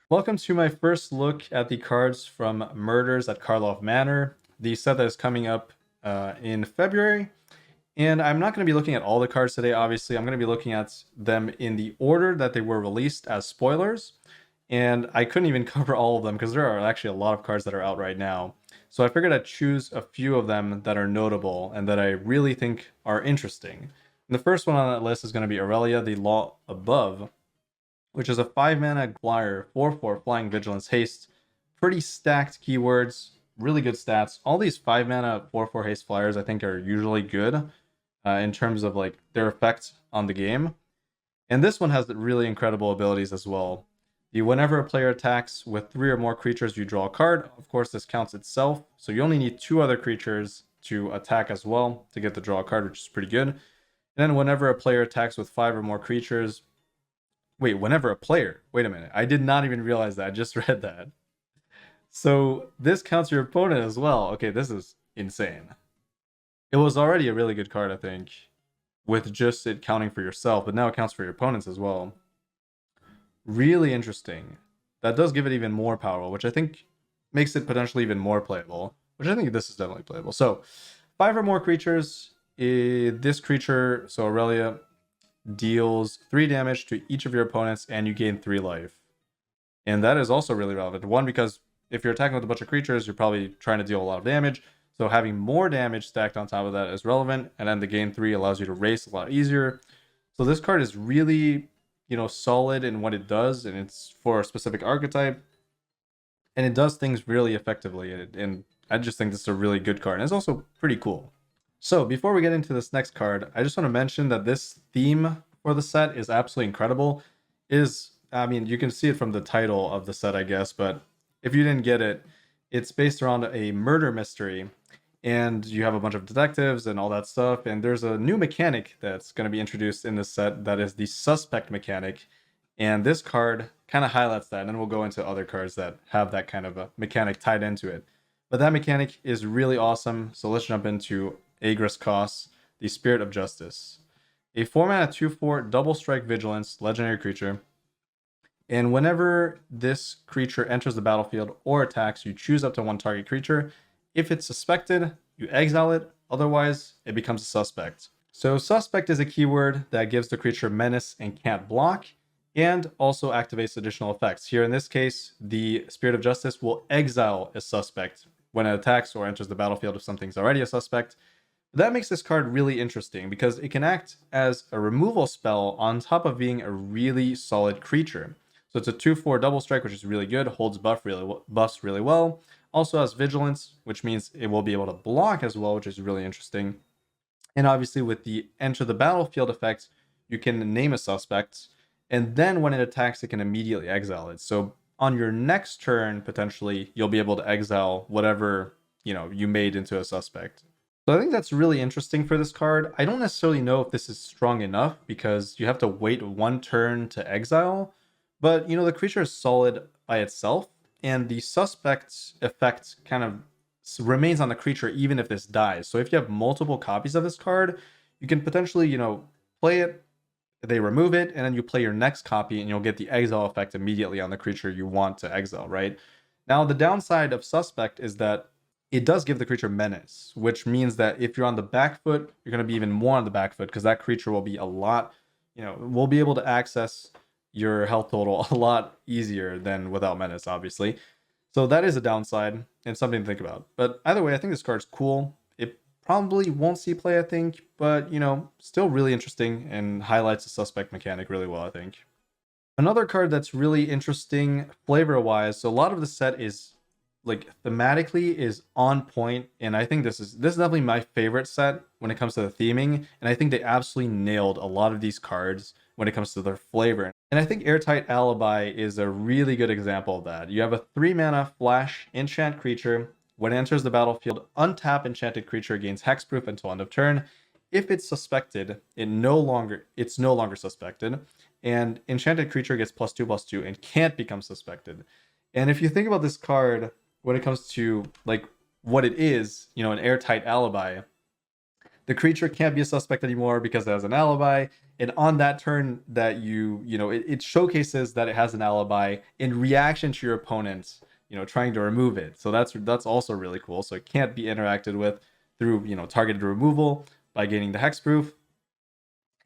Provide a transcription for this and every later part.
Welcome to my first look at the cards from Murders at Karlov Manor, the set that is coming up in February. And I'm not going to be looking at all the cards today, obviously. I'm going to be looking at them in the order that they were released as spoilers. And I couldn't even cover all of them because there are actually a lot of cards that are out right now. So I figured I'd choose a few of them that are notable and that I really think are interesting. And the first one on that list is going to be Aurelia, the Law Above, which is a 5-mana flyer, 4/4 flying vigilance haste. Pretty stacked keywords, really good stats. All these 5-mana 4/4 haste flyers I think are usually good in terms of like their effect on the game. And this one has really incredible abilities as well. Whenever a player attacks with 3 or more creatures, you draw a card. Of course, this counts itself, so you only need 2 other creatures to attack as well to get the draw a card, which is pretty good. And then whenever a player attacks with 5 or more creatures, whenever a player. Wait a minute. I did not even realize that. I just read that. So this counts your opponent as well. Okay, this is insane. It was already a really good card, I think, with just it counting for yourself, but now it counts for your opponents as well. Really interesting. That does give it even more power, which I think makes it potentially even more playable, which I think this is definitely playable. So 5 or more creatures. This creature, so Aurelia, deals 3 damage to each of your opponents and you gain 3 life. And that is also really relevant. One, because if you're attacking with a bunch of creatures, you're probably trying to deal a lot of damage. So having more damage stacked on top of that is relevant. And then the gain 3 allows you to race a lot easier. So this card is really, solid in what it does, and it's for a specific archetype. And it does things really effectively. And I just think this is a really good card. And it's also pretty cool. So before we get into this next card, I just want to mention that this theme for the set is absolutely incredible. You can see it from the title of the set, I guess, but if you didn't get it, it's based around a murder mystery, and you have a bunch of detectives and all that stuff, and there's a new mechanic that's going to be introduced in this set that is the suspect mechanic, and this card kind of highlights that, and then we'll go into other cards that have that kind of a mechanic tied into it. But that mechanic is really awesome, so let's jump into Agris Costs, the Spirit of Justice. A 4-mana 2/4 double strike vigilance legendary creature. And whenever this creature enters the battlefield or attacks, you choose up to 1 target creature. If it's suspected, you exile it. Otherwise, it becomes a suspect. So suspect is a keyword that gives the creature menace and can't block, and also activates additional effects. Here in this case, the Spirit of Justice will exile a suspect when it attacks or enters the battlefield if something's already a suspect. That makes this card really interesting because it can act as a removal spell on top of being a really solid creature. So it's a 2/4 double strike, which is really good, holds buffs really well. Also has vigilance, which means it will be able to block as well, which is really interesting. And obviously with the enter the battlefield effect, you can name a suspect, and then when it attacks, it can immediately exile it. So on your next turn, potentially, you'll be able to exile whatever, you made into a suspect. So I think that's really interesting for this card. I don't necessarily know if this is strong enough because you have to wait 1 turn to exile, but the creature is solid by itself, and the suspect effect kind of remains on the creature even if this dies. So if you have multiple copies of this card, you can potentially, play it, they remove it, and then you play your next copy and you'll get the exile effect immediately on the creature you want to exile, right? Now, the downside of suspect is that it does give the creature menace, which means that if you're on the back foot, you're going to be even more on the back foot because that creature will be a lot, will be able to access your health total a lot easier than without menace, obviously. So that is a downside and something to think about. But either way, I think this card's cool. It probably won't see play, I think, but still really interesting and highlights the suspect mechanic really well, I think. Another card that's really interesting flavor-wise, so a lot of the set is thematically is on point, and I think this is definitely my favorite set when it comes to the theming, and I think they absolutely nailed a lot of these cards when it comes to their flavor. And I think Airtight Alibi is a really good example of that. You have a 3-mana flash enchant creature. When it enters the battlefield, untap enchanted creature gains hexproof until end of turn. If it's suspected, it's no longer suspected, and enchanted creature gets +2/+2 and can't become suspected. And if you think about this card when it comes to what it is, an airtight alibi, the creature can't be a suspect anymore because it has an alibi, And on that turn that it showcases that it has an alibi in reaction to your opponent, trying to remove it. So that's also really cool. So it can't be interacted with through, targeted removal by gaining the hexproof.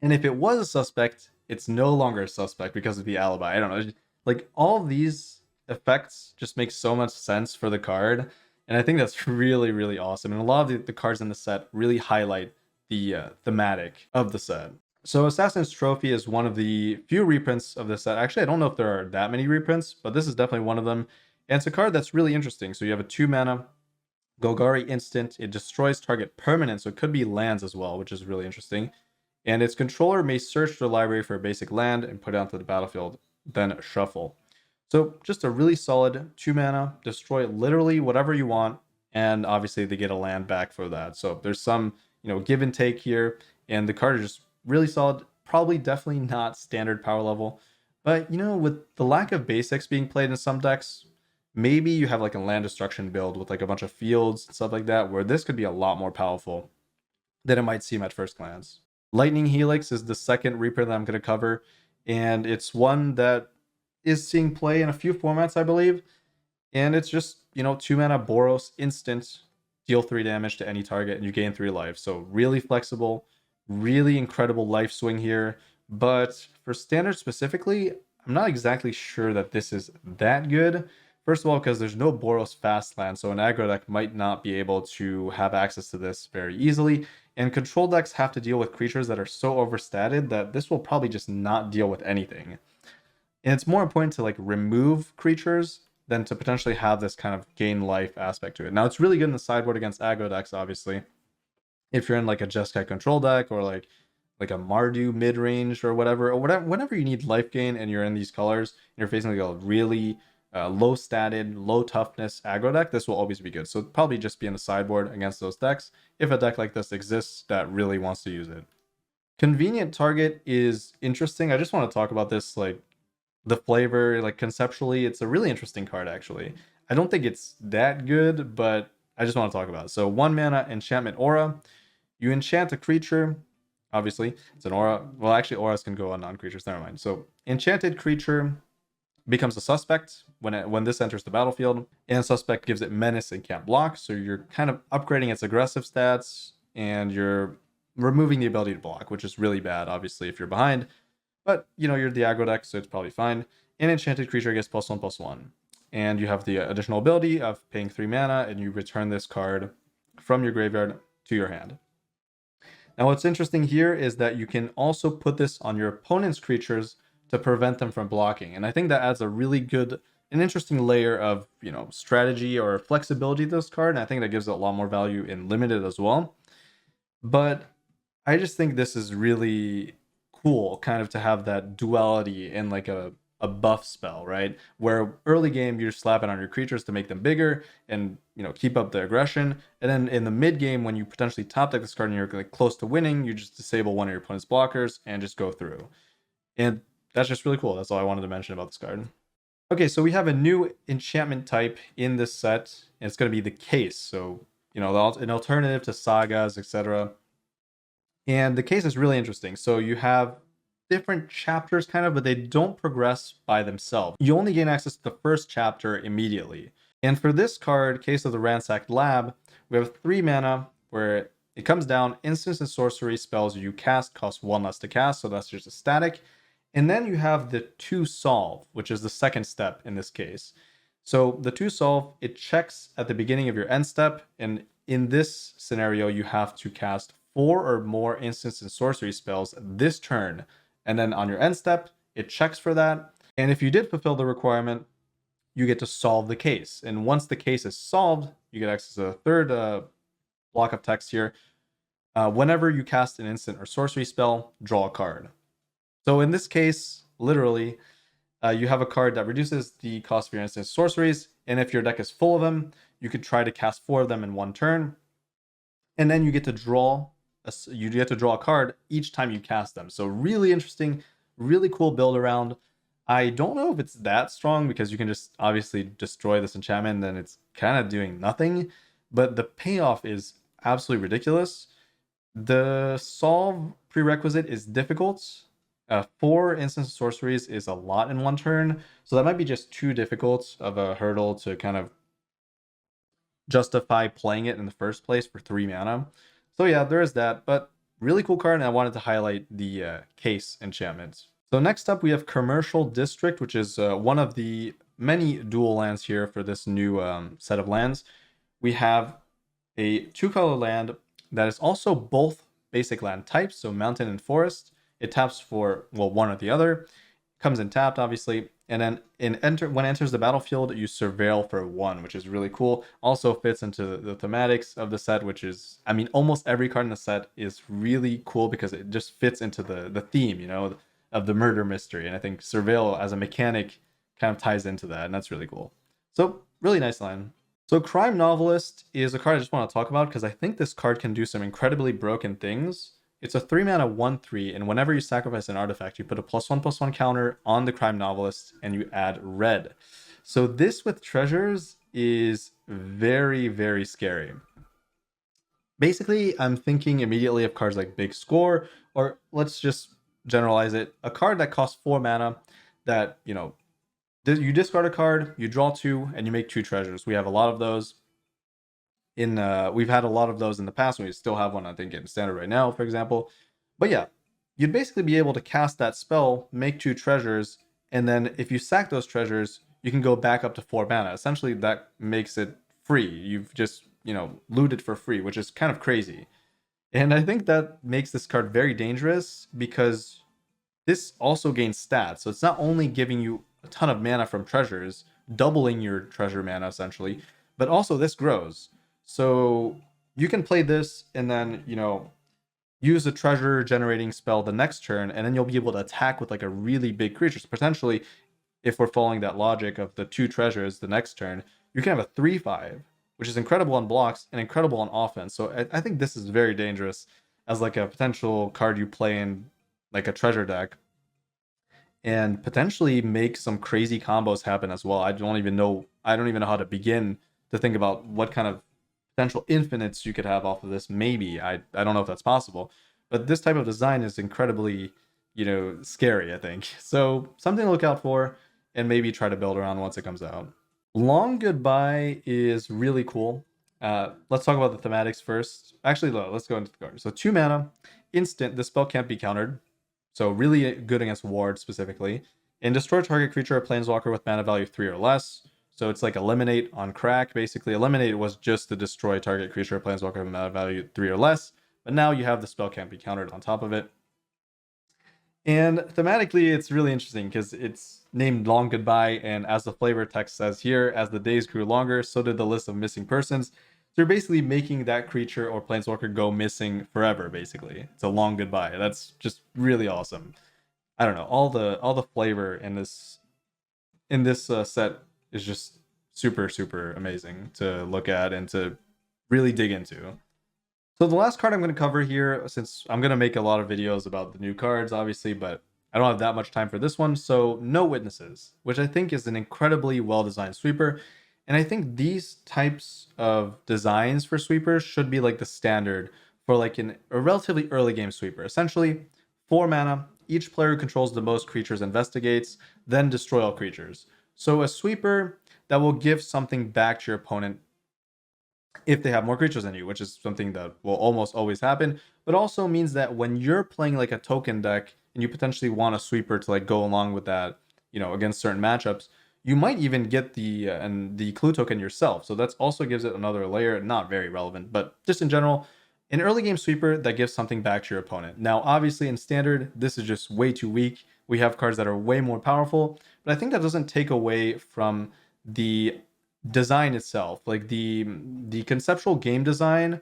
And if it was a suspect, it's no longer a suspect because of the alibi. I don't know. Like, all of these effects just make so much sense for the card. And I think that's really, really awesome. And a lot of the cards in the set really highlight the thematic of the set. So Assassin's Trophy is one of the few reprints of this set. Actually, I don't know if there are that many reprints, but this is definitely one of them. And it's a card that's really interesting. So you have a 2-mana Golgari instant. It destroys target permanent, so it could be lands as well, which is really interesting. And its controller may search the library for a basic land and put it onto the battlefield, then shuffle. So just a really solid 2-mana, destroy literally whatever you want, and obviously they get a land back for that. So there's some, give and take here, and the card is just really solid. Probably definitely not standard power level, but with the lack of basics being played in some decks, maybe you have like a land destruction build with like a bunch of fields and stuff like that, where this could be a lot more powerful than it might seem at first glance. Lightning Helix is the second reprint that I'm going to cover, and it's one that is seeing play in a few formats, I believe. And it's just, 2-mana Boros instant, deal 3 damage to any target, and you gain 3 life. So really flexible, really incredible life swing here. But for standard specifically, I'm not exactly sure that this is that good. First of all, because there's no Boros fast land, so an aggro deck might not be able to have access to this very easily. And control decks have to deal with creatures that are so overstated that this will probably just not deal with anything. And it's more important to like remove creatures than to potentially have this kind of gain life aspect to it. Now, it's really good in the sideboard against aggro decks, obviously. If you're in like a Jeskai control deck or like a Mardu mid-range or whatever, whenever you need life gain and you're in these colors, and you're facing like a really low statted, low toughness aggro deck, this will always be good. So it'll probably just be in the sideboard against those decks if a deck like this exists that really wants to use it. Convenient Target is interesting. I just want to talk about this, like the flavor, like conceptually, it's a really interesting card actually. I don't think it's that good, but I just want to talk about it. So 1-mana enchantment aura. You enchant a creature. Obviously, it's an aura. Well, actually, auras can go on non-creatures. Never mind. So enchanted creature becomes a suspect when this enters the battlefield, and suspect gives it menace and can't block. So you're kind of upgrading its aggressive stats, and you're removing the ability to block, which is really bad, obviously, if you're behind. But you're the aggro deck, so it's probably fine. An enchanted creature gets +1/+1, and you have the additional ability of paying 3 mana, and you return this card from your graveyard to your hand. Now, what's interesting here is that you can also put this on your opponent's creatures to prevent them from blocking. And I think that adds a really good, an interesting layer of, strategy or flexibility to this card. And I think that gives it a lot more value in limited as well. But I just think this is really cool kind of to have that duality in like a buff spell, right? Where early game you're slapping on your creatures to make them bigger and keep up the aggression, and then in the mid game when you potentially top deck this card and you're like close to winning, you just disable one of your opponent's blockers and just go through. And that's just really cool. That's all I wanted to mention about this card. Okay, so we have a new enchantment type in this set, and it's going to be the case. So an alternative to sagas, etc. And the case is really interesting. So you have different chapters kind of, but they don't progress by themselves. You only gain access to the first chapter immediately. And for this card, Case of the Ransacked Lab, we have 3 mana where it comes down, instants and sorcery spells you cast cost 1 less to cast, so that's just a static. And then you have the 2 solve, which is the second step in this case. So the 2 solve, it checks at the beginning of your end step, and in this scenario, you have to cast 4 or more instants and sorcery spells this turn. And then on your end step, it checks for that. And if you did fulfill the requirement, you get to solve the case. And once the case is solved, you get access to the third block of text here. Whenever you cast an instant or sorcery spell, draw a card. So in this case, literally, you have a card that reduces the cost of your instant sorceries. And if your deck is full of them, you could try to cast 4 of them in one turn. And then you get to draw a card each time you cast them. So really interesting, really cool build around. I don't know if it's that strong because you can just obviously destroy this enchantment and then it's kind of doing nothing. But the payoff is absolutely ridiculous. The solve prerequisite is difficult. 4 instant sorceries is a lot in one turn, so that might be just too difficult of a hurdle to kind of justify playing it in the first place for 3 mana. So yeah, there is that, but really cool card, and I wanted to highlight the case enchantment. So next up, we have Commercial District, which is one of the many dual lands here for this new set of lands. We have a 2-color land that is also both basic land types, so mountain and forest. It taps for, well, one or the other. Comes in tapped, obviously. And then when it enters the battlefield, you surveil for 1, which is really cool. Also fits into the thematics of the set, which is, I mean, almost every card in the set is really cool because it just fits into the theme, you know, of the murder mystery. And I think surveil as a mechanic kind of ties into that, and that's really cool. So really nice line. So Crime Novelist is a card I just want to talk about because I think this card can do some incredibly broken things. It's a 3 mana 1/3, and whenever you sacrifice an artifact, you put a +1/+1 counter on the Crime Novelist and you add red. So this with treasures is very, very scary. Basically, I'm thinking immediately of cards like Big Score, or let's just generalize it, a card that costs 4 mana that, you know, you discard a card, you draw 2, and you make 2 treasures. We have a lot of those we've had a lot of those in the past, and we still have one, I think, in standard right now, for example. But yeah, you'd basically be able to cast that spell, make 2 treasures, and then if you sack those treasures, you can go back up to 4 mana. Essentially, that makes it free. You've just, you know, looted for free, which is kind of crazy. And I think that makes this card very dangerous because this also gains stats. So it's not only giving you a ton of mana from treasures, doubling your treasure mana essentially, but also this grows. So you can play this and then, you know, use a treasure generating spell the next turn, and then you'll be able to attack with like a really big creature. So potentially, if we're following that logic of the 2 treasures the next turn, you can have a 3/5, which is incredible on blocks and incredible on offense. So I think this is very dangerous as like a potential card you play in like a treasure deck, and potentially make some crazy combos happen as well. I don't even know how to begin to think about what kind of potential infinites you could have off of this. Maybe I don't know if that's possible, but this type of design is incredibly, you know, scary, I think. So something to look out for and maybe try to build around once it comes out. Long Goodbye is really cool. Let's talk about the thematics first. Actually, let's go into the card. So 2 mana, instant. The spell can't be countered. So really good against ward specifically. And destroy target creature or planeswalker with mana value 3 or less. So it's like eliminate on crack. Basically, eliminate was just to destroy target creature or planeswalker with mana value 3 or less. But now you have the spell can't be countered on top of it. And thematically, it's really interesting because it's named Long Goodbye, and as the flavor text says here, as the days grew longer, so did the list of missing persons. So you're basically making that creature or planeswalker go missing forever, basically. It's a long goodbye. That's just really awesome. I don't know, all the flavor in this set is just super, super amazing to look at and to really dig into. So the last card I'm going to cover here, since I'm going to make a lot of videos about the new cards, obviously, but I don't have that much time for this one. So No Witnesses, which I think is an incredibly well-designed sweeper. And I think these types of designs for sweepers should be like the standard for like a relatively early game sweeper. Essentially, 4 mana, each player who controls the most creatures investigates, then destroy all creatures. So a sweeper that will give something back to your opponent if they have more creatures than you, which is something that will almost always happen, but also means that when you're playing like a token deck and you potentially want a sweeper to like go along with that, you know, against certain matchups, you might even get the clue token yourself. So that's also gives it another layer. Not very relevant, but just in general, an early game sweeper that gives something back to your opponent. Now, obviously in standard, this is just way too weak. We have cards that are way more powerful, but I think that doesn't take away from the design itself, like the conceptual game design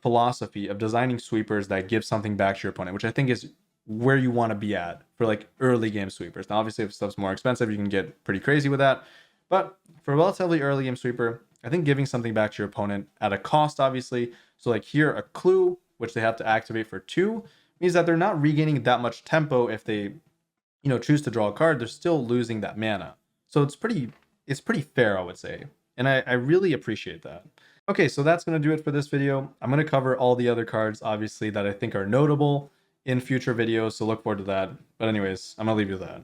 philosophy of designing sweepers that give something back to your opponent, which I think is where you want to be at for like early game sweepers. Now, obviously, if stuff's more expensive, you can get pretty crazy with that. But for a relatively early game sweeper, I think giving something back to your opponent at a cost, obviously. So like here, a clue, which they have to activate for 2, means that they're not regaining that much tempo if they, you know, choose to draw a card. They're still losing that mana. So it's pretty fair, I would say. And I really appreciate that. Okay, so that's going to do it for this video. I'm going to cover all the other cards, obviously, that I think are notable in future videos, so look forward to that. But anyways, I'm going to leave you with that.